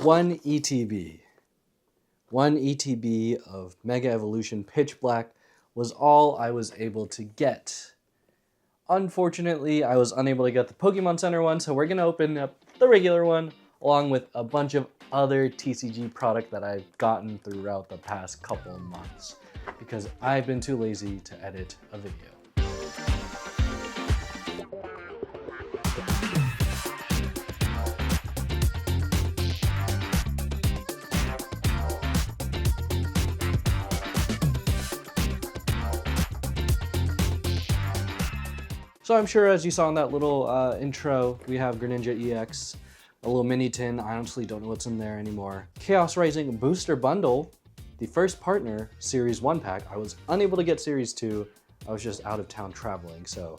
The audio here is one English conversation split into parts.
One ETB. One ETB of Mega Evolution Pitch Black was all I was able to get. Unfortunately, I was unable to get the Pokemon Center one, so we're going to open up the regular one, along with a bunch of other TCG product that I've gotten throughout the past couple of months, because I've been too lazy to edit a video. So I'm sure as you saw in that little intro, we have Greninja EX, a little mini tin. I honestly don't know what's in there anymore. Chaos Rising Booster Bundle, the first partner, Series 1 pack. I was unable to get Series 2. I was just out of town traveling, so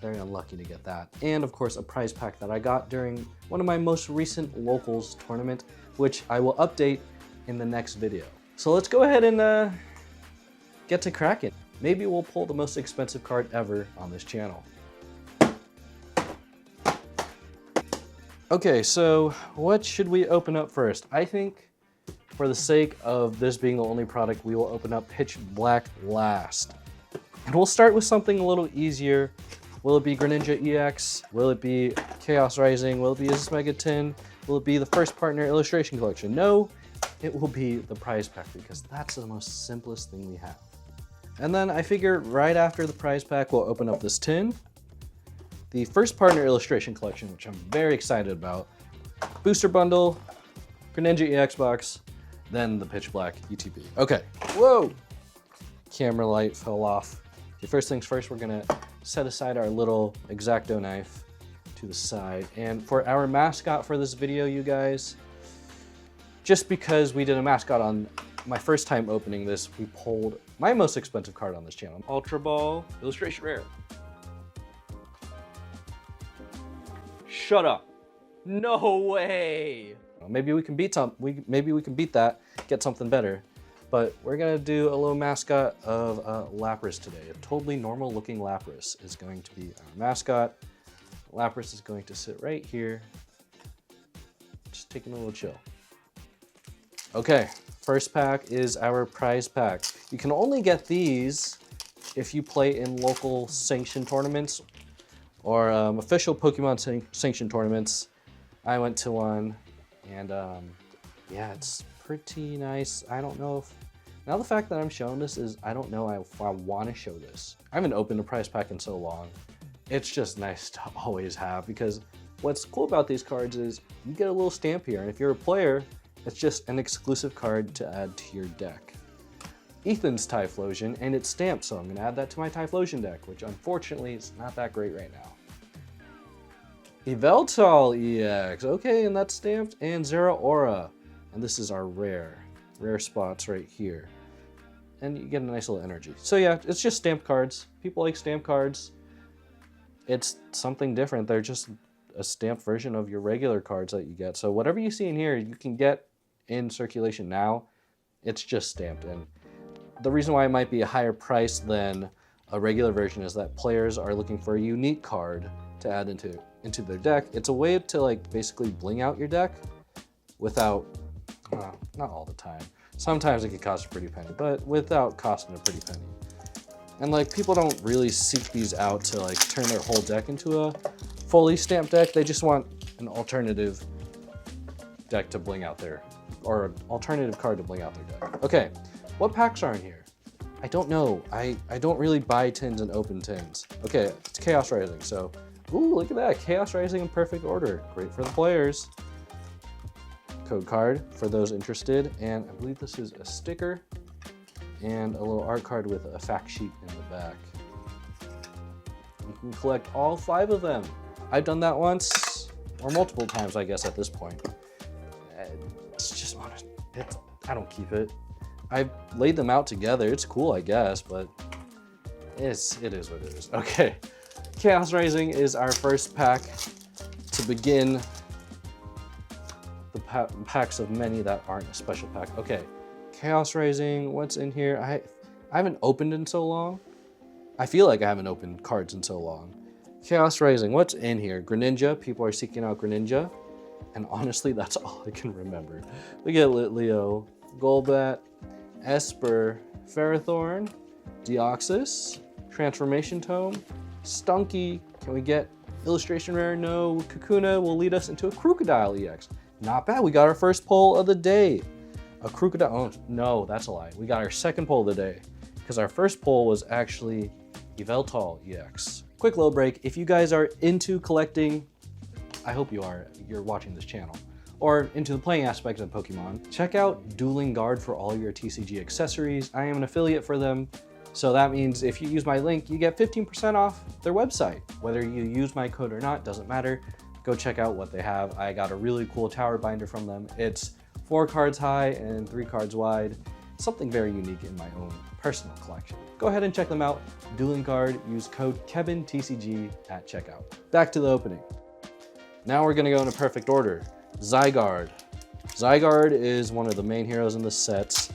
very unlucky to get that. And of course, a prize pack that I got during one of my most recent locals tournament, which I will update in the next video. So let's go ahead and get to cracking. Maybe we'll pull the most expensive card ever on this channel. Okay, so what should we open up first? I think for the sake of this being the only product, we will open up Pitch Black last. And we'll start with something a little easier. Will it be Greninja EX? Will it be Chaos Rising? Will it be Isis Mega Tin? Will it be the first partner illustration collection? No, it will be the prize pack because that's the most simplest thing we have. And then I figure right after the prize pack, we'll open up this tin. The first partner illustration collection, which I'm very excited about. Booster bundle, Greninja EX box, then the Pitch Black ETB. Okay, whoa! Camera light fell off. Okay, first things first, we're gonna set aside our little X-Acto knife to the side. And for our mascot for this video, you guys, just because we did a mascot on my first time opening this, we pulled my most expensive card on this channel. Ultra Ball Illustration Rare. Shut up. No way. Maybe we can beat that, get something better. But we're gonna do a little mascot of Lapras today. A totally normal looking Lapras is going to be our mascot. Lapras is going to sit right here. Just taking a little chill. Okay, first pack is our prize pack. You can only get these if you play in local sanctioned tournaments or official Pokemon sanctioned tournaments. I went to one, and yeah, it's pretty nice. I don't know if, now the fact that I'm showing this is, I don't know if I want to show this. I haven't opened a prize pack in so long. It's just nice to always have, because what's cool about these cards is you get a little stamp here, and if you're a player, it's just an exclusive card to add to your deck. Ethan's Typhlosion, and it's stamped, so I'm gonna add that to my Typhlosion deck, which unfortunately is not that great right now. Yveltal EX, okay, and that's stamped, and Zeraora. And this is our rare spots right here. And you get a nice little energy. So yeah, it's just stamped cards. People like stamped cards. It's something different. They're just a stamped version of your regular cards that you get. So whatever you see in here, you can get in circulation now. It's just stamped. And the reason why it might be a higher price than a regular version is that players are looking for a unique card to add into their deck. It's a way to like basically bling out your deck without, not all the time. Sometimes it can cost a pretty penny, but without costing a pretty penny. And like people don't really seek these out to like turn their whole deck into a fully stamped deck. They just want an alternative deck to bling out their, or an alternative card to bling out their deck. Okay, what packs are in here? I don't know. I don't really buy tins and open tins. Okay, it's Chaos Rising, so, ooh, look at that. Chaos Rising in perfect order. Great for the players. Code card for those interested, and I believe this is a sticker and a little art card with a fact sheet in the back. You can collect all 5 of them. I've done that once, or multiple times, I guess, at this point. It's just, I don't keep it. I've laid them out together. It's cool, I guess, but it is what it is. Okay, Chaos Rising is our first pack to begin the packs of many that aren't a special pack. Okay, Chaos Rising, what's in here? I haven't opened in so long. I feel like I haven't opened cards in so long. Chaos Rising, what's in here? Greninja, people are seeking out Greninja. And honestly, that's all I can remember. We get Litleo, Golbat, Esper, Ferrothorn, Deoxys, Transformation Tome, Stunky. Can we get Illustration Rare? No. Kakuna will lead us into a Crocodile EX. Not bad. We got our first pull of the day. A Crocodile. Oh, no, that's a lie. We got our second pull of the day because our first pull was actually Yveltal EX. Quick little break. If you guys are into collecting, I hope you are, you're watching this channel, or into the playing aspect of Pokemon, check out Dueling Guard for all your TCG accessories. I am an affiliate for them, so that means if you use my link, you get 15% off their website. Whether you use my code or not, doesn't matter. Go check out what they have. I got a really cool tower binder from them. It's 4 cards high and 3 cards wide. Something very unique in my own personal collection. Go ahead and check them out. Dueling Guard, use code KevinTCG at checkout. Back to the opening. Now we're gonna go in a perfect order. Zygarde. Zygarde is one of the main heroes in the sets,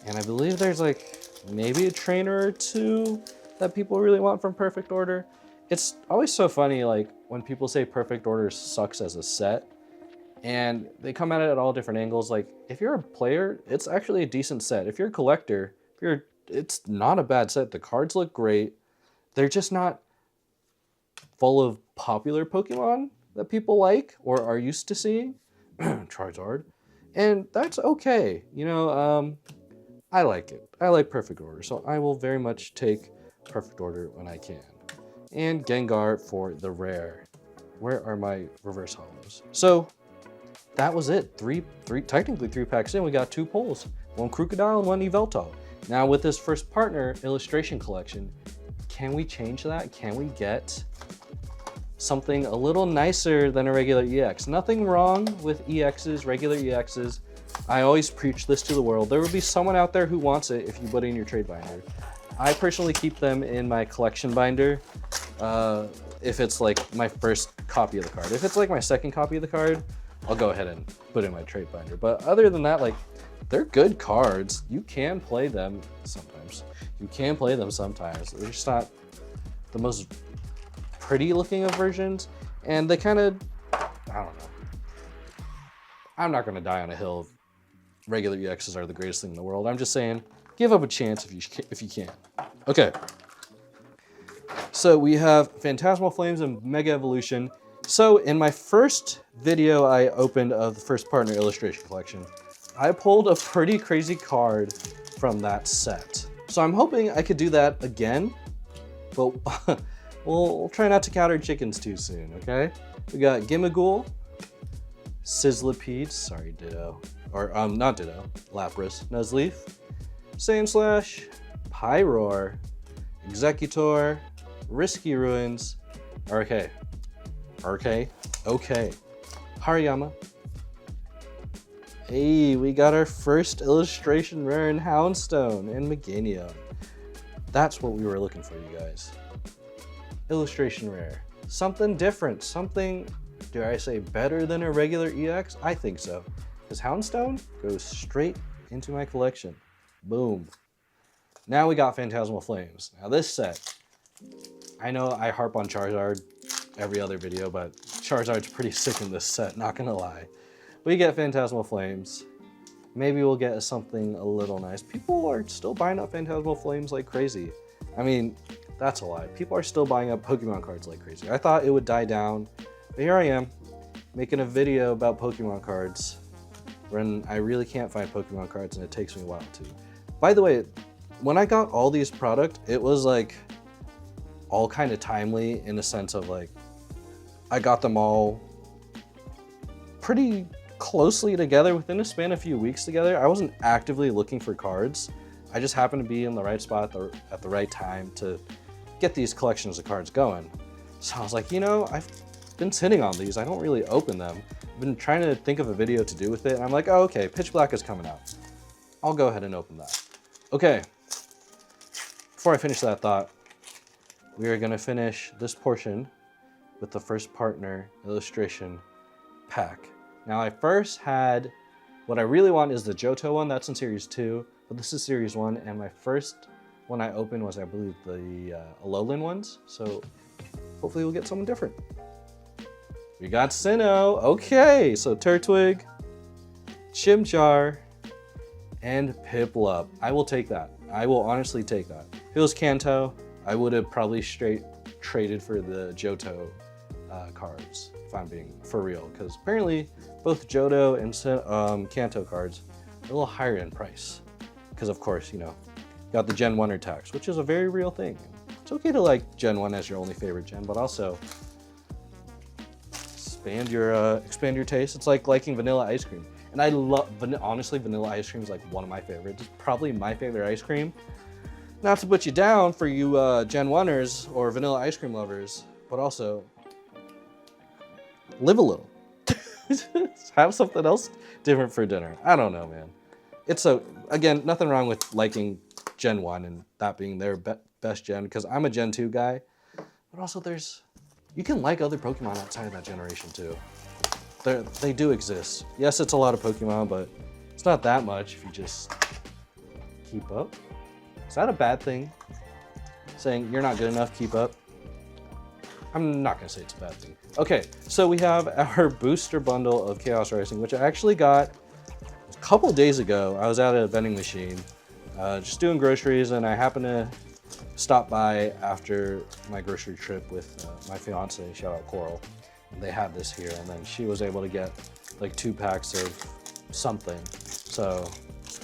and I believe there's like maybe a trainer or two that people really want from perfect order. It's always so funny, like when people say perfect order sucks as a set, and they come at it at all different angles. Like if you're a player, it's actually a decent set. If you're a collector, it's not a bad set. The cards look great. They're just not full of popular Pokemon that people like or are used to seeing. Charizard. And that's okay. You know, I like it. I like perfect order, so I will very much take perfect order when I can. And Gengar for the rare. Where are my reverse hollows? So that was it. Technically three packs in, we got 2 pulls. 1 Crocodile and 1 Yveltal. Now with this first partner illustration collection, can we change that? Can we get something a little nicer than a regular EX? Nothing wrong with EXs, regular EXs. I always preach this to the world. There will be someone out there who wants it if you put it in your trade binder. I personally keep them in my collection binder if it's like my first copy of the card. If it's like my second copy of the card, I'll go ahead and put it in my trade binder. But other than that, like, they're good cards. You can play them sometimes. You can play them sometimes. They're just not the most pretty looking of versions, and they kind of, I don't know. I'm not gonna die on a hill of regular EXs are the greatest thing in the world. I'm just saying, give up a chance if you can. Okay. So we have Phantasmal Flames and Mega Evolution. So in my first video I opened of the first partner illustration collection, I pulled a pretty crazy card from that set. So I'm hoping I could do that again, but we'll try not to count our chickens too soon, okay? We got Gimmighoul, Sizzlipede, sorry, Ditto, or not Ditto, Lapras, Nuzleaf, Sandslash, Pyroar, Executor, Risky Ruins, okay, Hariyama. Hey, we got our first illustration rare in Houndstone and Meganium. That's what we were looking for, you guys. Illustration rare. Something different, something, dare I say, better than a regular EX? I think so. Because Houndstone goes straight into my collection. Boom. Now we got Phantasmal Flames. Now this set, I know I harp on Charizard every other video, but Charizard's pretty sick in this set, not gonna lie. We get Phantasmal Flames. Maybe we'll get something a little nice. People are still buying up Phantasmal Flames like crazy. I mean, that's a lie. People are still buying up Pokemon cards like crazy. I thought it would die down, but here I am, making a video about Pokemon cards when I really can't find Pokemon cards and it takes me a while to. By the way, when I got all these products, it was like all kind of timely in the sense of like, I got them all pretty closely together within a span of a few weeks together. I wasn't actively looking for cards. I just happened to be in the right spot at the right time to get these collections of cards going. So I was like, you know, I've been sitting on these. I don't really open them. I've been trying to think of a video to do with it. And I'm like, oh, okay, Pitch Black is coming out. I'll go ahead and open that. Okay, before I finish that thought, we are gonna finish this portion with the first partner illustration pack. Now I first had, what I really want is the Johto one, that's in series 2, but this is series 1, and my first one I opened was, I believe, the Alolan ones, so hopefully we'll get something different. We got Sinnoh. Okay, so Turtwig, Chimchar, and Piplup. I will take that. I will honestly take that. If it was Kanto, I would have probably straight traded for the Johto cards, if I'm being for real, because apparently both Johto and Kanto cards are a little higher in price. Because of course, you know, you got the Gen 1 tax, which is a very real thing. It's okay to like Gen 1 as your only favorite gen, but also expand your taste. It's like liking vanilla ice cream. And I love, honestly, vanilla ice cream is like one of my favorites. It's probably my favorite ice cream. Not to put you down for you Gen 1ers or vanilla ice cream lovers, but also live a little. Have something else different for dinner. I don't know, man. It's again, nothing wrong with liking Gen 1 and that being their best gen, because I'm a Gen 2 guy. But also you can like other Pokemon outside of that generation too. They do exist. Yes, it's a lot of Pokemon, but it's not that much if you just keep up. Is that a bad thing? Saying you're not good enough, keep up? I'm not gonna say it's a bad thing. Okay, so we have our booster bundle of Chaos Rising, which I actually got a couple days ago. I was at a vending machine, just doing groceries, and I happened to stop by after my grocery trip with my fiance, Shoutout Coral. And they had this here, and then she was able to get like 2 packs of something. So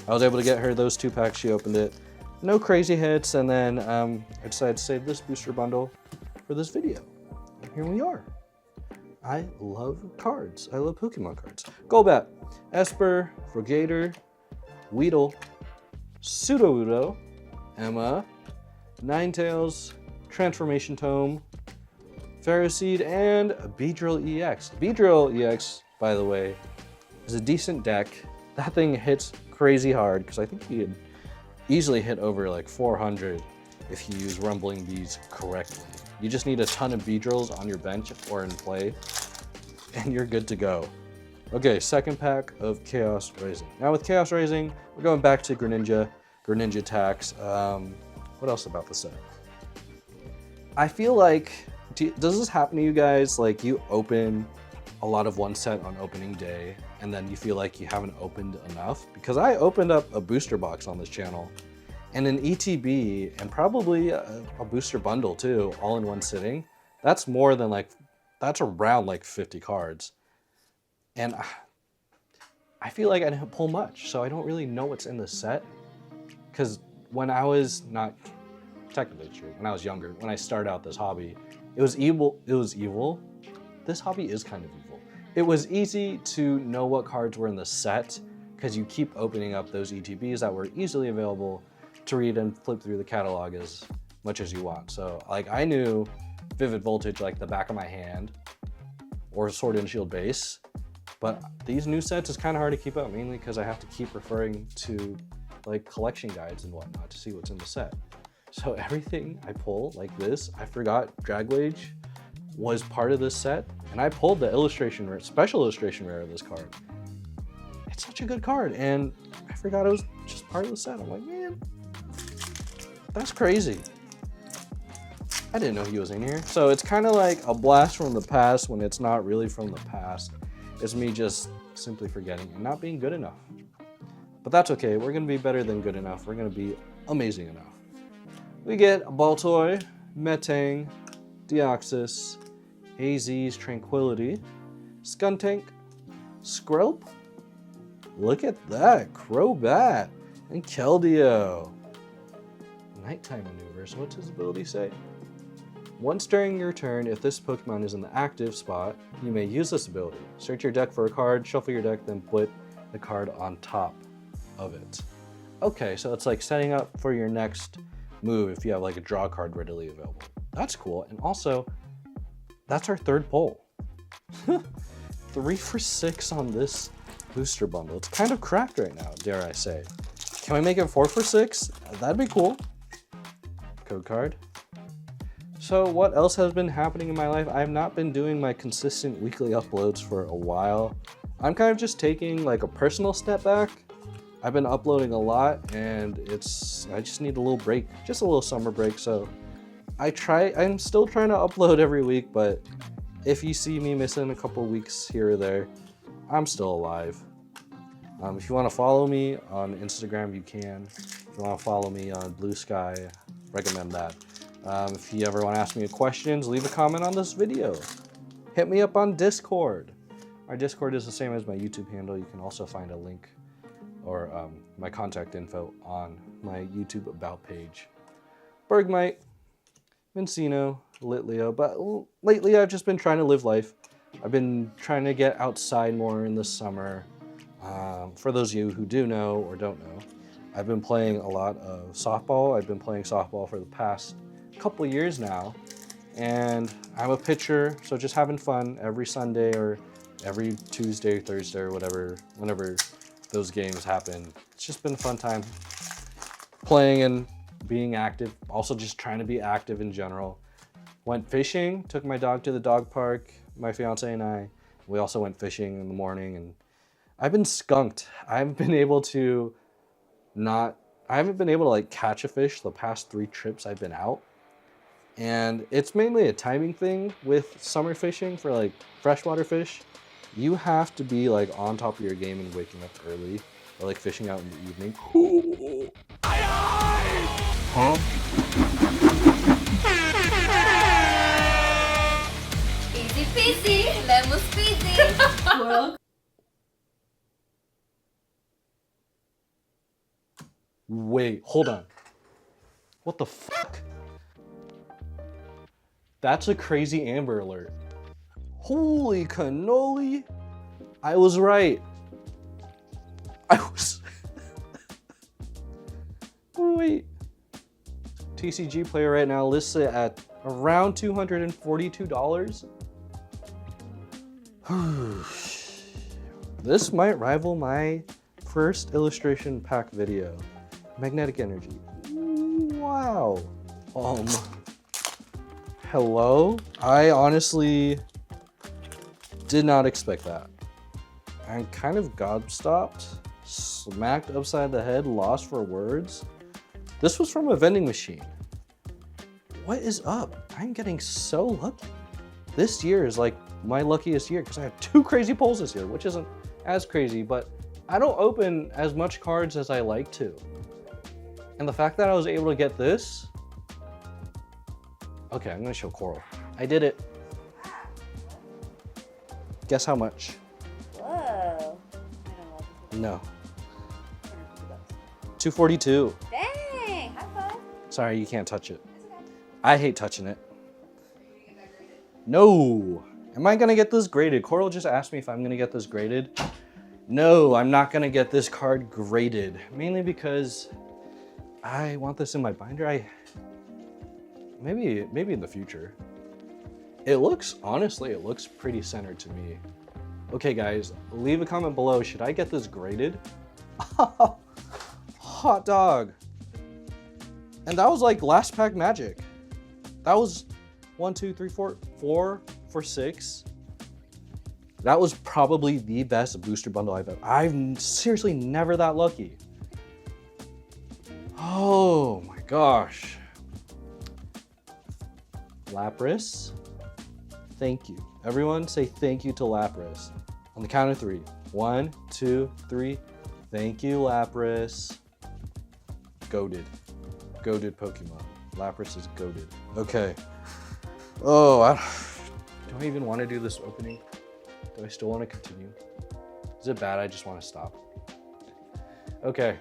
I was able to get her those 2 packs. She opened it. No crazy hits, and then I decided to save this booster bundle for this video. And here we are. I love cards. I love Pokemon cards. Golbat, Esper, Frogator, Weedle, Sudowoodo, Emma, Ninetales, Transformation Tome, Ferroseed, and Beedrill EX. Beedrill EX, by the way, is a decent deck. That thing hits crazy hard, because I think you could easily hit over like 400 if you use Rumbling Bees correctly. You just need a ton of Beedrills on your bench or in play, and you're good to go. Okay, second pack of Chaos Rising. Now with Chaos Rising, we're going back to Greninja tax. What else about the set? I feel like, does this happen to you guys? Like you open a lot of one set on opening day, and then you feel like you haven't opened enough? Because I opened up a booster box on this channel, and an ETB, and probably a booster bundle too, all in one sitting. That's more than like, that's around like 50 cards. And I feel like I didn't pull much, so I don't really know what's in the set. Because when I was not, technically true, when I was younger, when I started out this hobby, it was evil. This hobby is kind of evil. It was easy to know what cards were in the set, because you keep opening up those ETBs that were easily available to read and flip through the catalog as much as you want. So like I knew Vivid Voltage like the back of my hand, or Sword and Shield base, but these new sets is kind of hard to keep up, mainly because I have to keep referring to like collection guides and whatnot to see what's in the set. So everything I pull like this, I forgot Dragwage was part of this set, and I pulled the special illustration rare of this card. It's such a good card, and I forgot it was just part of the set. I'm like, man, that's crazy. I didn't know he was in here. So it's kind of like a blast from the past when it's not really from the past. It's me just simply forgetting and not being good enough. But that's okay. We're going to be better than good enough. We're going to be amazing enough. We get Baltoy, Metang, Deoxys, AZ's Tranquility, Skuntank, Skrelp. Look at that, Crobat, and Keldeo. Nighttime Maneuvers, what's his ability say? Once during your turn, if this Pokemon is in the active spot, you may use this ability. Search your deck for a card, shuffle your deck, then put the card on top of it. Okay, so it's like setting up for your next move if you have like a draw card readily available. That's cool, and also, that's our third pull. 3 for 6 on this booster bundle. It's kind of cracked right now, dare I say. Can we make it 4 for 6? That'd be cool. Code card. So what else has been happening in my life? I have not been doing my consistent weekly uploads for a while. I'm kind of just taking like a personal step back. I've been uploading a lot, and I just need a little break, just a little summer break. So I'm still trying to upload every week, but if you see me missing a couple weeks here or there, I'm still alive. If you want to follow me on Instagram, you can. If you want to follow me on Blue Sky, recommend that. If you ever want to ask me questions, leave a comment on this video. Hit me up on Discord. Our Discord is the same as my YouTube handle. You can also find a link or my contact info on my YouTube About page. Bergmite, Vincino, Litleo, but lately I've just been trying to live life. I've been trying to get outside more in the summer. For those of you who do know or don't know, I've been playing a lot of softball. I've been playing softball for the past couple years now, and I'm a pitcher, so just having fun every Sunday or every Tuesday, Thursday, or whatever, whenever those games happen. It's just been a fun time playing and being active. Also just trying to be active in general. Went fishing, took my dog to the dog park, my fiance and I. We also went fishing in the morning, and I've been skunked. I haven't been able to like catch a fish the past 3 trips I've been out. And it's mainly a timing thing with summer fishing for like freshwater fish. You have to be like on top of your game and waking up early, or like fishing out in the evening. Huh? Easy peasy, lemon squeezy. Well. Wait, hold on. What the fuck? That's a crazy Amber Alert. Holy cannoli. I was right. Wait. TCG player right now listed at around $242. This might rival my first illustration pack video. Magnetic energy. Wow. Hello? I honestly did not expect that. I'm kind of gobstopped, smacked upside the head, lost for words. This was from a vending machine. What is up? I'm getting so lucky. This year is like my luckiest year because I have 2 crazy pulls this year, which isn't as crazy, but I don't open as much cards as I like to. And the fact that I was able to get this, okay, I'm gonna show Coral. I did it. Guess how much? Whoa. No. 242. Dang, high five. Sorry, you can't touch it. It's okay. I hate touching it. No. Am I gonna get this graded? Coral just asked me if I'm gonna get this graded. No, I'm not gonna get this card graded. Mainly because I want this in my binder. Maybe in the future. Honestly, it looks pretty centered to me. Okay guys, leave a comment below. Should I get this graded? Hot dog. And that was like last pack magic. That was 1, 2, 3, 4 for 6. That was probably the best booster bundle I've ever. I'm seriously never that lucky. Oh my gosh. Lapras. Thank you. Everyone say thank you to Lapras. On the count of 3. 1, 2, 3. Thank you, Lapras. Goated. Goated Pokemon. Lapras is goated. Okay. Oh, do I even want to do this opening? Do I still want to continue? Is it bad? I just want to stop. Okay.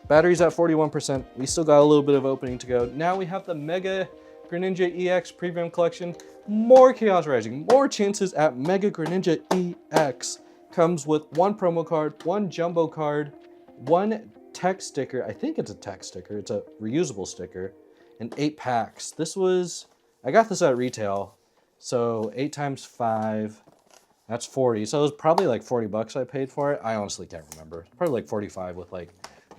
Battery's at 41%. We still got a little bit of opening to go. Now we have the Mega Greninja EX Premium Collection. More Chaos Rising, more chances at Mega Greninja EX. Comes with 1 promo card, 1 jumbo card, 1 tech sticker. I think it's a tech sticker. It's a reusable sticker. And 8 packs. I got this at retail. So 8 times 5, that's 40. So it was probably like 40 bucks I paid for it. I honestly can't remember. Probably like 45 with like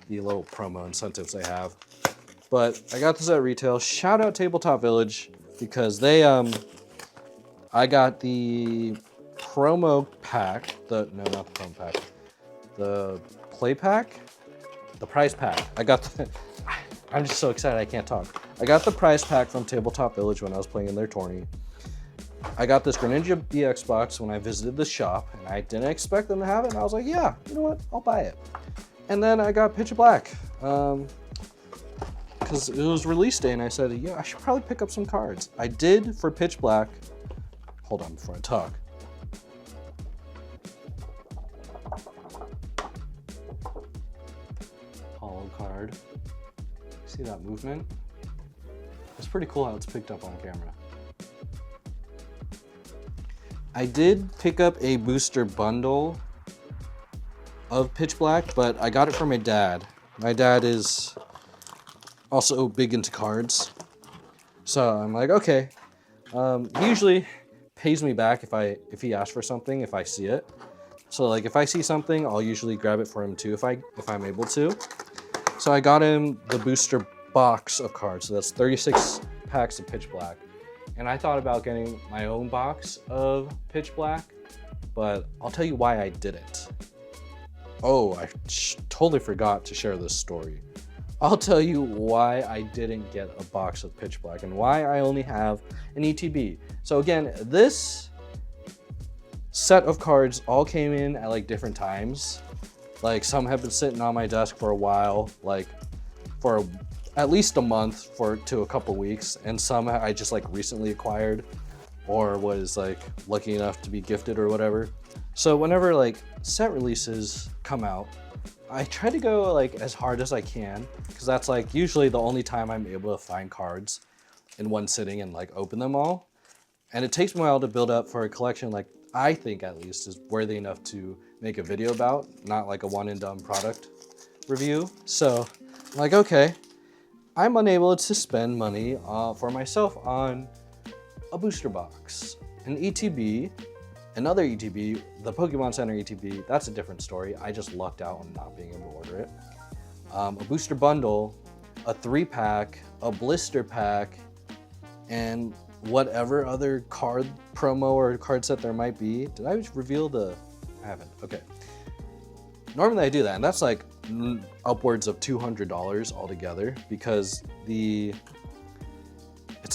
the little promo incentives they have. But I got this at retail. Shout out Tabletop Village because they, I got the promo pack, no, not the promo pack, the play pack, the prize pack. I got the, I'm just so excited I can't talk. I got the prize pack from Tabletop Village when I was playing in their tourney. I got this Greninja BX box when I visited the shop, and I didn't expect them to have it, and I was like, yeah, you know what, I'll buy it. And then I got Pitch Black, because it was release day, and I said, yeah, I should probably pick up some cards. I did for Pitch Black. Hold on before I talk. Hollow card. See that movement? It's pretty cool how it's picked up on camera. I did pick up a booster bundle of Pitch Black, but I got it from my dad. My dad is also big into cards. So I'm like, okay. He usually pays me back if he asks for something, if I see it. So like if I see something, I'll usually grab it for him too if I'm able to. So I got him the booster box of cards. So that's 36 packs of Pitch Black. And I thought about getting my own box of Pitch Black, but I'll tell you why I didn't. Oh, I totally forgot to share this story. I'll tell you why I didn't get a box of Pitch Black and why I only have an ETB. So again, this set of cards all came in at like different times. Like some have been sitting on my desk for a while, like for at least a month to a couple weeks, and some I just like recently acquired or was like lucky enough to be gifted or whatever. So whenever like set releases come out, I try to go like as hard as I can, because that's like usually the only time I'm able to find cards in one sitting and like open them all. And it takes me a while to build up for a collection like I think at least is worthy enough to make a video about, not like a one and done product review. So I'm like, okay, I'm unable to spend money for myself on a booster box, an ETB, another ETB, the Pokemon Center ETB, that's a different story. I just lucked out on not being able to order it. A booster bundle, a 3-pack, a blister pack, and whatever other card promo or card set there might be. Did I reveal the, I haven't, okay. Normally I do that, and that's like upwards of $200 altogether, because it's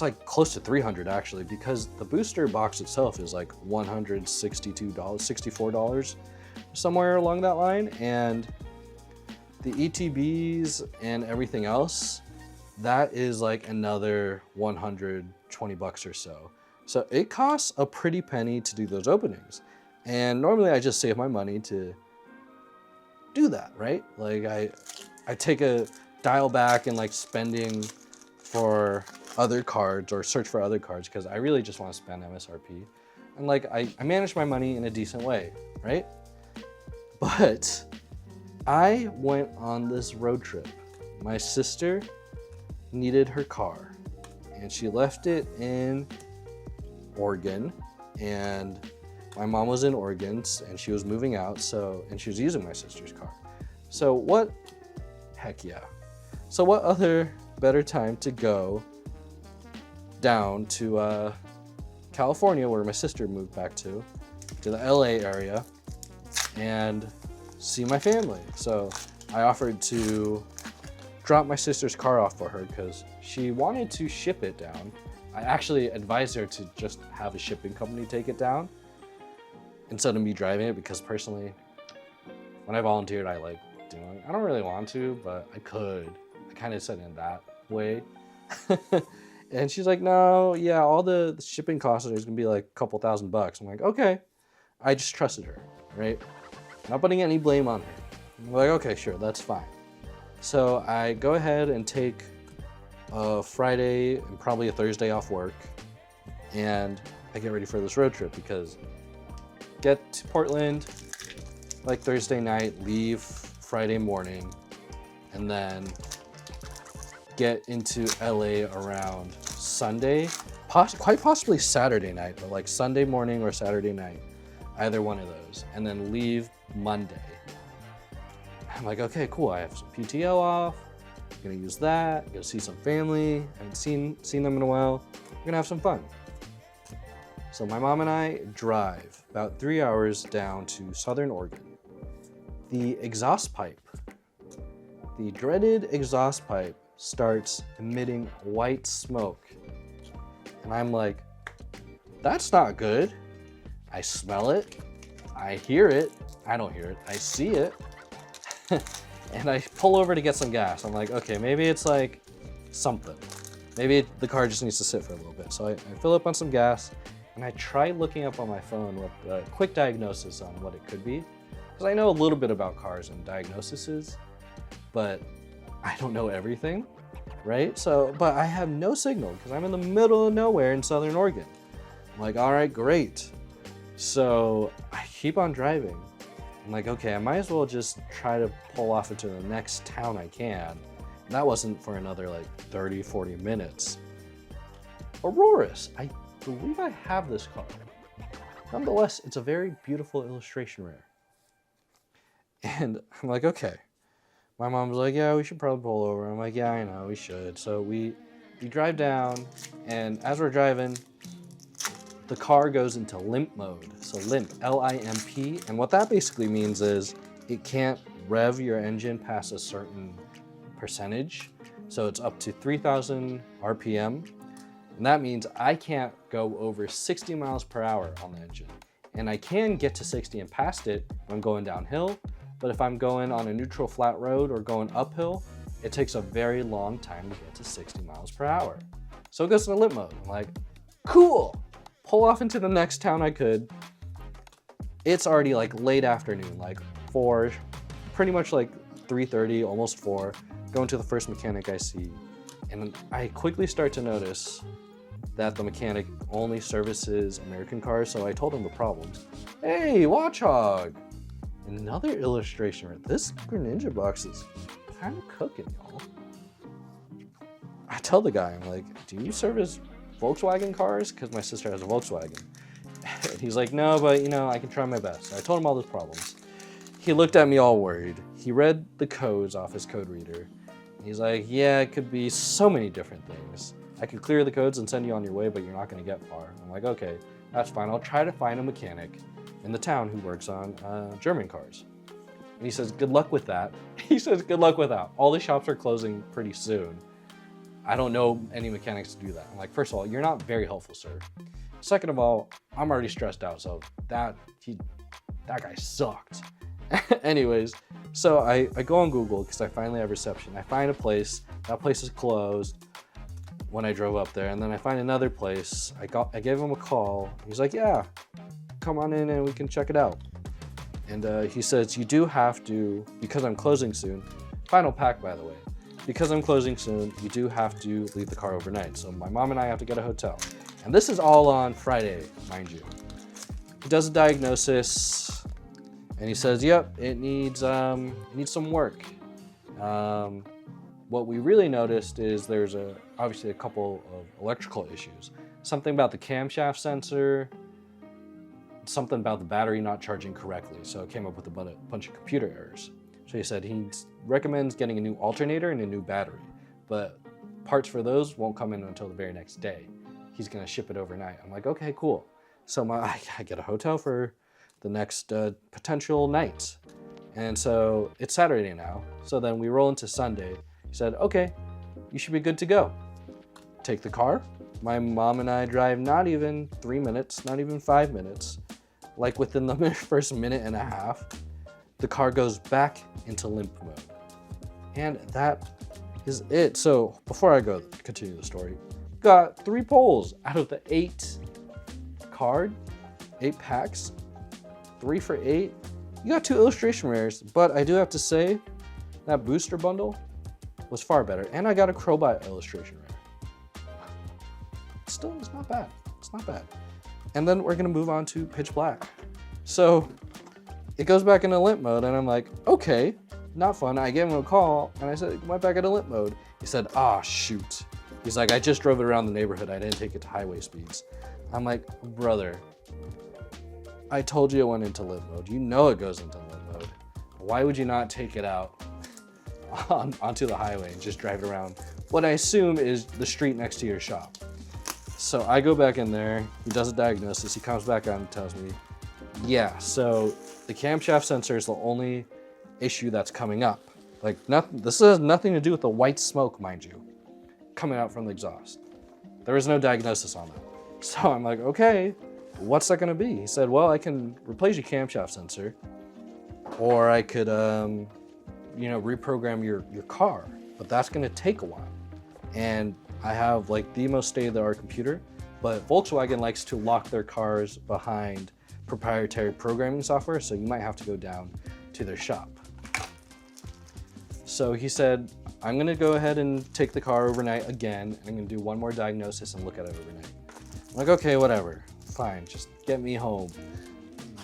like close to $300 actually, because the booster box itself is like $162, $64, somewhere along that line, and the ETBs and everything else, that is like another 120 bucks or so. So it costs a pretty penny to do those openings. And normally I just save my money to do that, right? Like I take a dial back and like spending for other cards or search for other cards, because I really just want to spend MSRP. And like I manage my money in a decent way, right? But I went on this road trip. My sister needed her car and she left it in Oregon, and my mom was in Oregon and she was moving out, and she was using my sister's car. So what, heck yeah. So what other better time to go down to California, where my sister moved back to the LA area, and see my family. So I offered to drop my sister's car off for her because she wanted to ship it down. I actually advised her to just have a shipping company take it down instead of me driving it, because personally, when I volunteered, I like doing it. I don't really want to, but I could. I kind of said it in that way. And she's like, no, yeah, all the shipping costs are gonna be like a couple $1,000. I'm like, okay. I just trusted her, right? Not putting any blame on her. I'm like, okay, sure, that's fine. So I go ahead and take a Friday and probably a Thursday off work, and I get ready for this road trip, because get to Portland like Thursday night, leave Friday morning, and then get into LA around Sunday, quite possibly Saturday night, but like Sunday morning or Saturday night, either one of those, and then leave Monday. I'm like, okay, cool, I have some PTO off, I'm gonna use that, gonna see some family, I haven't seen them in a while, we're gonna have some fun. So my mom and I drive about 3 hours down to Southern Oregon. The exhaust pipe, the dreaded exhaust pipe, starts emitting white smoke. And I'm like, that's not good. I smell it. I hear it. I don't hear it. I see it. And I pull over to get some gas. I'm like, okay, maybe it's like something. Maybe the car just needs to sit for a little bit. So I fill up on some gas, and I try looking up on my phone what a quick diagnosis on what it could be. Because I know a little bit about cars and diagnoses, but I don't know everything, right? So, but I have no signal because I'm in the middle of nowhere in Southern Oregon. I'm like, all right, great. So I keep on driving. I'm like, okay, I might as well just try to pull off into the next town I can. And that wasn't for another like 30, 40 minutes. Auroras, I believe I have this car. Nonetheless, it's a very beautiful illustration rare. And I'm like, okay. My mom's like, yeah, we should probably pull over. I'm like, yeah, I know, we should. So we drive down, and as we're driving, the car goes into limp mode. So limp, L-I-M-P. And what that basically means is it can't rev your engine past a certain percentage. So it's up to 3,000 RPM. And that means I can't go over 60 miles per hour on the engine. And I can get to 60 and past it when I'm going downhill. But if I'm going on a neutral flat road or going uphill, it takes a very long time to get to 60 miles per hour. So it goes into limp mode. I'm like, cool. Pull off into the next town I could. It's already like late afternoon, like 4, pretty much like 3:30, almost 4. Going to the first mechanic I see. And I quickly start to notice that the mechanic only services American cars. So I told him the problem. Hey, Watchhog. Another illustration. This Greninja box is kind of cooking, y'all. I tell the guy, I'm like, do you service Volkswagen cars? Because my sister has a Volkswagen. And he's like, no, but you know, I can try my best. So I told him all those problems. He looked at me all worried. He read the codes off his code reader. He's like, yeah, it could be so many different things. I could clear the codes and send you on your way, but you're not gonna get far. I'm like, okay, that's fine. I'll try to find a mechanic in the town who works on German cars. And he says, good luck with that. He says, good luck with that. All the shops are closing pretty soon. I don't know any mechanics to do that. I'm like, first of all, you're not very helpful, sir. Second of all, I'm already stressed out, so that guy sucked. Anyways, so I go on Google because I finally have reception. I find a place, that place is closed when I drove up there, and then I find another place. I gave him a call. He's like, yeah, come on in and we can check it out. And he says, you do have to, because I'm closing soon, final pack by the way, because I'm closing soon, you do have to leave the car overnight. So my mom and I have to get a hotel. And this is all on Friday, mind you. He does a diagnosis and he says, yep, it needs some work. What we really noticed is there's obviously a couple of electrical issues. Something about the camshaft sensor, something about the battery not charging correctly. So it came up with a bunch of computer errors. So he said he recommends getting a new alternator and a new battery, but parts for those won't come in until the very next day. He's gonna ship it overnight. I'm like, okay, cool. So I get a hotel for the next potential nights. And so it's Saturday now. So then we roll into Sunday. He said, okay, you should be good to go. Take the car. My mom and I drive not even 3 minutes, not even 5 minutes. Like within the first minute and a half, the car goes back into limp mode. And that is it. So before I continue the story, got 3 pulls out of the 8 packs, 3 for 8. You got 2 illustration rares, but I do have to say that booster bundle was far better. And I got a Crowbot illustration rare. Still, it's not bad. It's not bad. And then we're gonna move on to Pitch Black. So it goes back into limp mode and I'm like, okay, not fun. I gave him a call and I said, it went back into limp mode. He said, ah, shoot. He's like, I just drove it around the neighborhood. I didn't take it to highway speeds. I'm like, brother, I told you it went into limp mode. You know it goes into limp mode. Why would you not take it out onto the highway and just drive it around what I assume is the street next to your shop? So I go back in there, he does a diagnosis, he comes back out and tells me, yeah, so the camshaft sensor is the only issue that's coming up. Like, this has nothing to do with the white smoke, mind you, coming out from the exhaust. There is no diagnosis on that. So I'm like, okay, what's that gonna be? He said, well, I can replace your camshaft sensor, or I could, reprogram your car, but that's gonna take a while. And I have like the most state-of-the-art computer, but Volkswagen likes to lock their cars behind proprietary programming software, so you might have to go down to their shop. So he said, I'm gonna go ahead and take the car overnight again, and I'm gonna do one more diagnosis and look at it overnight. I'm like, okay, whatever, fine, just get me home.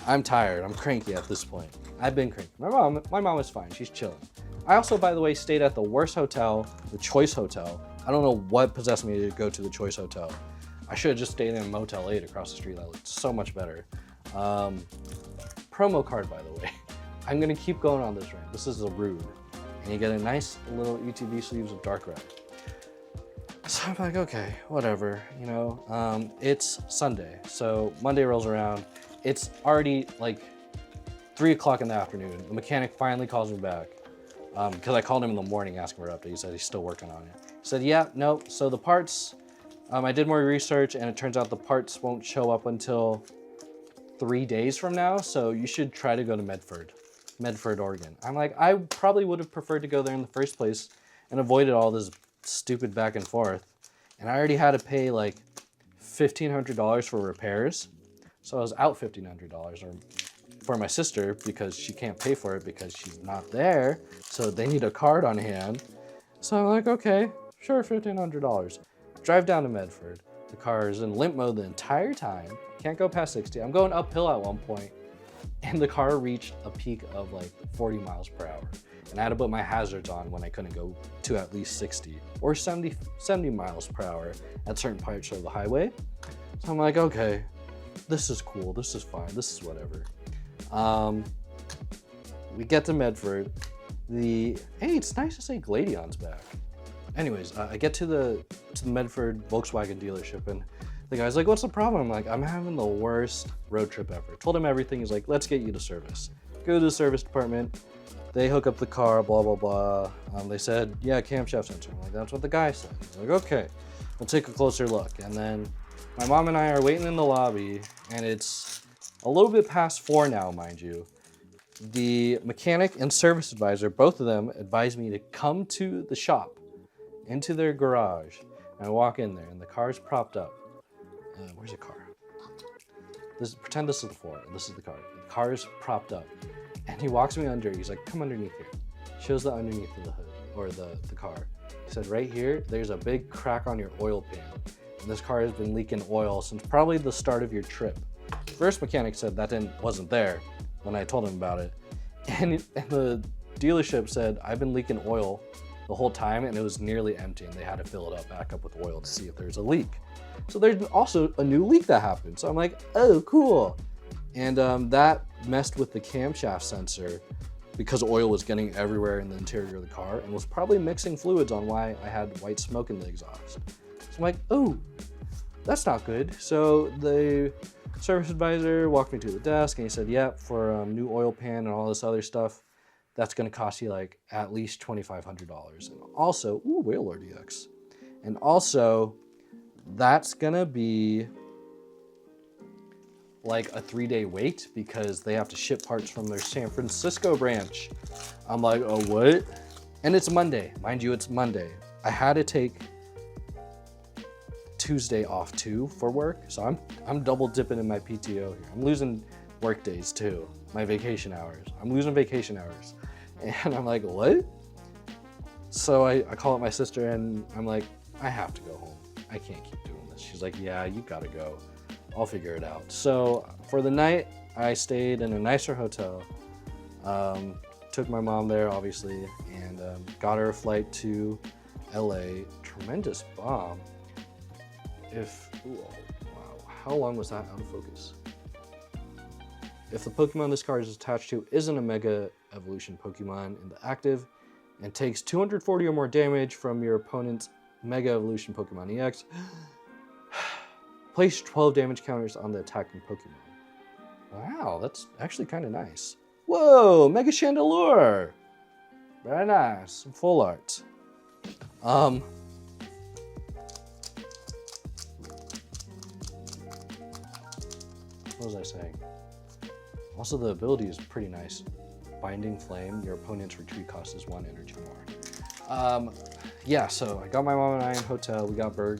I'm tired, I'm cranky at this point. I've been cranky. My mom is fine, she's chilling. I also, by the way, stayed at the worst hotel, the Choice Hotel. I don't know what possessed me to go to the Choice Hotel. I should have just stayed in Motel 8 across the street. That looked so much better. Promo card, by the way. I'm gonna keep going on this rant. This is a rude. And you get a nice little UTV sleeves of dark red. So I'm like, okay, whatever, it's Sunday. So Monday rolls around. It's already like 3 o'clock in the afternoon. The mechanic finally calls me back because I called him in the morning asking for an update. He said he's still working on it. He said, yeah, no, so the parts, I did more research and it turns out the parts won't show up until 3 days from now. So you should try to go to Medford, Oregon. I'm like, I probably would have preferred to go there in the first place and avoided all this stupid back and forth. And I already had to pay like $1,500 for repairs. So I was out $1,500 for my sister because she can't pay for it because she's not there. So they need a card on hand. So I'm like, okay, sure, $1,500. Drive down to Medford. The car is in limp mode the entire time. Can't go past 60. I'm going uphill at one point, and the car reached a peak of like 40 miles per hour. And I had to put my hazards on when I couldn't go to at least 60 or 70 miles per hour at certain parts of the highway. So I'm like, okay, this is cool. This is fine. This is whatever. We get to Medford. Hey, it's nice to say Gladion's back. Anyways, I get to the Medford Volkswagen dealership, and the guy's like, what's the problem? I'm like, I'm having the worst road trip ever. Told him everything. He's like, let's get you to service. Go to the service department. They hook up the car, blah, blah, blah. They said, yeah, camshaft sensor. I'm like, that's what the guy said. He's like, okay, we'll take a closer look. And then my mom and I are waiting in the lobby, and it's a little bit past 4 now, mind you. The mechanic and service advisor, both of them advised me to come to the shop, into their garage. And I walk in there, and the car's propped up. Where's the car? Pretend this is the floor. This is the car. The car is propped up. And he walks me under. He's like, come underneath here. Shows the underneath of the hood, or the car. He said, right here, there's a big crack on your oil pan. And this car has been leaking oil since probably the start of your trip. First mechanic said that wasn't there when I told him about it. And the dealership said, I've been leaking oil the whole time, and it was nearly empty, and they had to fill it up back up with oil to see if there's a leak. So there's also a new leak that happened. So I'm like, oh, cool. And that messed with the camshaft sensor because oil was getting everywhere in the interior of the car and was probably mixing fluids on why I had white smoke in the exhaust. So I'm like, oh, that's not good. So the service advisor walked me to the desk and he said, yeah, for a new oil pan and all this other stuff, that's gonna cost you like at least $2,500. And also, ooh, Whaler DX. And also, that's gonna be like a 3-day wait because they have to ship parts from their San Francisco branch. I'm like, oh, what? And it's Monday. Mind you, it's Monday. I had to take Tuesday off too for work. So I'm double dipping in my PTO here. I'm losing work days too. My vacation hours. I'm losing vacation hours. And I'm like, what? So I call up my sister and I'm like, I have to go home. I can't keep doing this. She's like, yeah, you gotta go. I'll figure it out. So for the night, I stayed in a nicer hotel. Took my mom there, obviously, and got her a flight to LA. Tremendous bomb. Wow, how long was that out of focus? If the Pokemon this card is attached to isn't a Mega Evolution Pokemon in the active and takes 240 or more damage from your opponent's Mega Evolution Pokemon EX, place 12 damage counters on the attacking Pokemon. Wow, that's actually kind of nice. Whoa, Mega Chandelure! Very nice, full art. What was I saying? Also, the ability is pretty nice. Binding Flame, your opponent's retreat cost is 1 energy more. Yeah, so I got my mom and I in hotel. We got Burger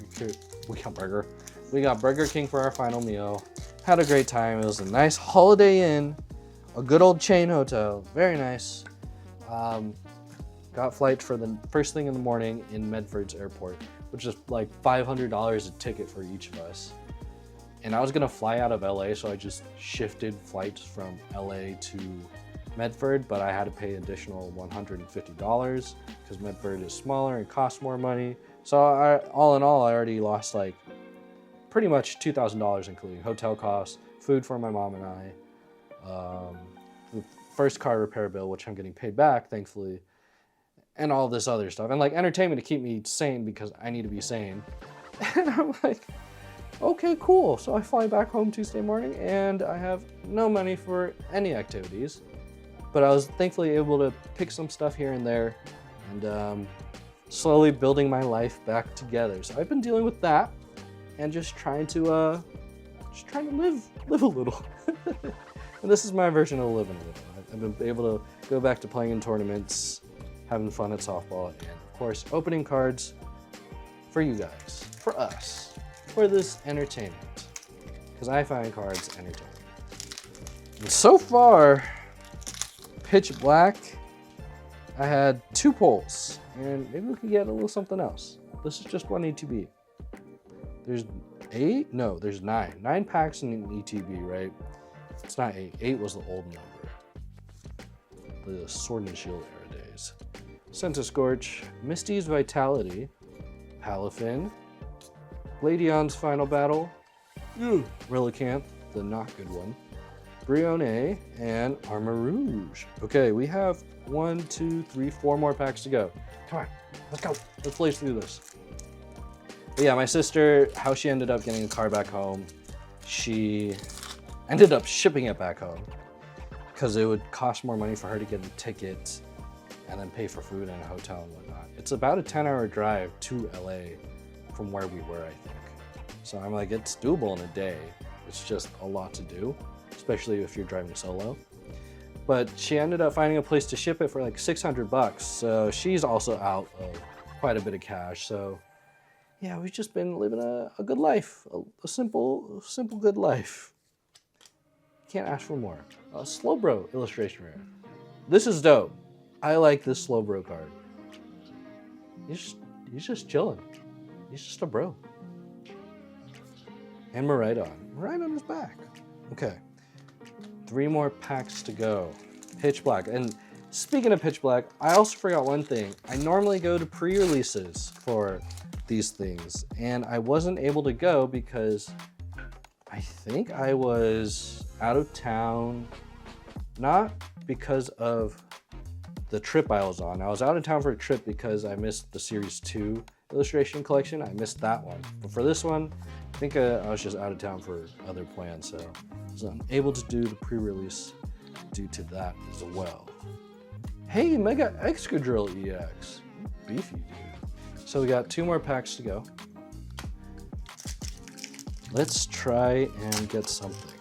King for our final meal. Had a great time. It was a nice Holiday Inn, a good old chain hotel. Very nice. Got flights for the first thing in the morning in Medford's airport, which is like $500 a ticket for each of us. And I was gonna fly out of LA, so I just shifted flights from LA to Medford, but I had to pay additional $150 because Medford is smaller and costs more money. So all in all, I already lost like pretty much $2,000, including hotel costs, food for my mom and I, the first car repair bill, which I'm getting paid back, thankfully, and all this other stuff. And like entertainment to keep me sane because I need to be sane. And I'm like, okay, cool. So I fly back home Tuesday morning and I have no money for any activities. But I was thankfully able to pick some stuff here and there and slowly building my life back together. So I've been dealing with that and just trying to live a little. And this is my version of living a little. I've been able to go back to playing in tournaments, having fun at softball, and of course, opening cards for you guys, for us, for this entertainment. Because I find cards entertaining. And so far, Pitch Black, I had 2 pulls, and maybe we can get a little something else. This is just one ETB. There's 8? No, there's 9. 9 packs in an ETB, right? It's not 8. 8 was the old number. The Sword and Shield era days. Sense Scorch, Misty's Vitality, Palafin, Gladion's Final Battle, Relicanth, the not good one, Brione, and Armor Rouge. Okay, we have 1, 2, 3, 4 more packs to go. Come on, let's go. Let's blaze through this. But yeah, my sister, how she ended up getting a car back home, she ended up shipping it back home because it would cost more money for her to get the ticket and then pay for food and a hotel and whatnot. It's about a 10-hour drive to LA from where we were, I think. So I'm like, it's doable in a day. It's just a lot to do, especially if you're driving solo. But she ended up finding a place to ship it for like $600. So she's also out of quite a bit of cash. So yeah, we've just been living a good life, a simple good life. Can't ask for more. Slowbro illustration rare. This is dope. I like this Slowbro card. He's just chilling. He's just a bro. And Miraidon. Miraidon is back. Okay. 3 more packs to go. Pitch Black. And speaking of Pitch Black, I also forgot one thing. I normally go to pre-releases for these things, and I wasn't able to go because I think I was out of town, not because of the trip I was on. I was out of town for a trip because I missed the Series 2 illustration collection. I missed that one. But for this one, I think I was just out of town for other plans, so I was unable to do the pre-release due to that as well. Hey, Mega Excadrill EX. Beefy, dude. So we got 2 more packs to go. Let's try and get something.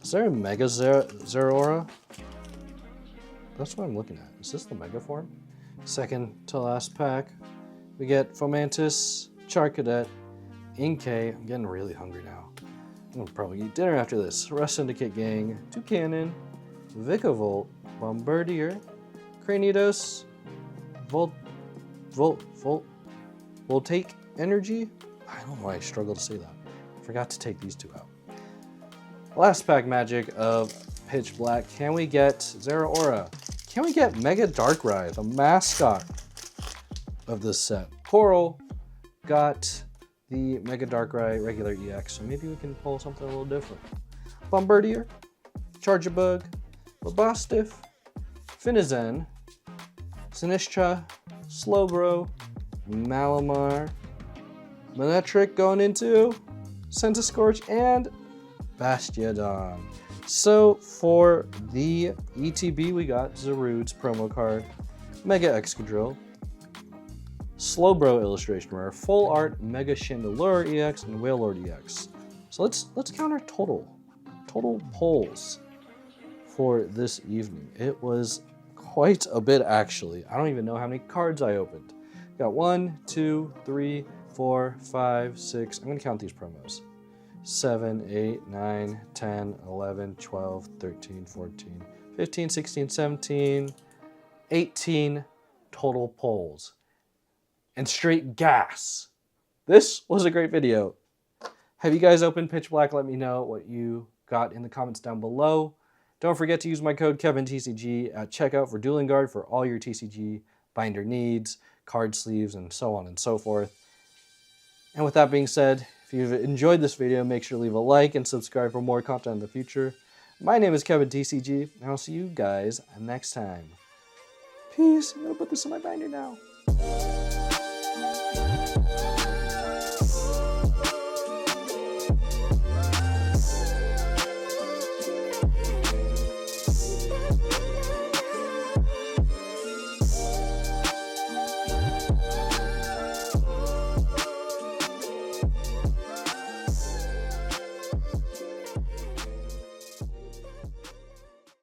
Is there a Mega Zeraora? That's what I'm looking at. Is this the Mega form? Second to last pack. We get Fomantis, Charcadet, Inkay. I'm getting really hungry now. I'm gonna probably eat dinner after this. Rust Syndicate Gang, Toucannon, Vikavolt, Bombardier, Cranidos, Voltaic Energy. I don't know why I struggle to say that. Forgot to take these 2 out. Last pack magic of Pitch Black. Can we get Zeraora? Can we get Mega Darkrai, the mascot of this set? Coral got the Mega Darkrai regular EX, so maybe we can pull something a little different. Bombardier, Charjabug, Labostiff, Finizen, Sinistcha, Slowbro, Malamar, Manectric going into Centiskorch, and Bastiodon. So for the ETB, we got Zarude's promo card, Mega Excadrill, Slowbro illustration rare, Full Art Mega Chandelure EX, and Wailord EX. So let's count our total pulls for this evening. It was quite a bit, actually. I don't even know how many cards I opened. Got 1, 2, 3, 4, 5, 6. I'm gonna count these promos. 7, 8, 9, 10, 11, 12, 13, 14, 15, 16, 17, 18 total pulls. And straight gas. This was a great video. Have you guys opened Pitch Black? Let me know what you got in the comments down below. Don't forget to use my code KevinTCG at checkout for Dueling Guard for all your TCG binder needs, card sleeves, and so on and so forth. And with that being said, if you've enjoyed this video, make sure to leave a like and subscribe for more content in the future. My name is KevinTCG, and I'll see you guys next time. Peace. I'm gonna put this in my binder now.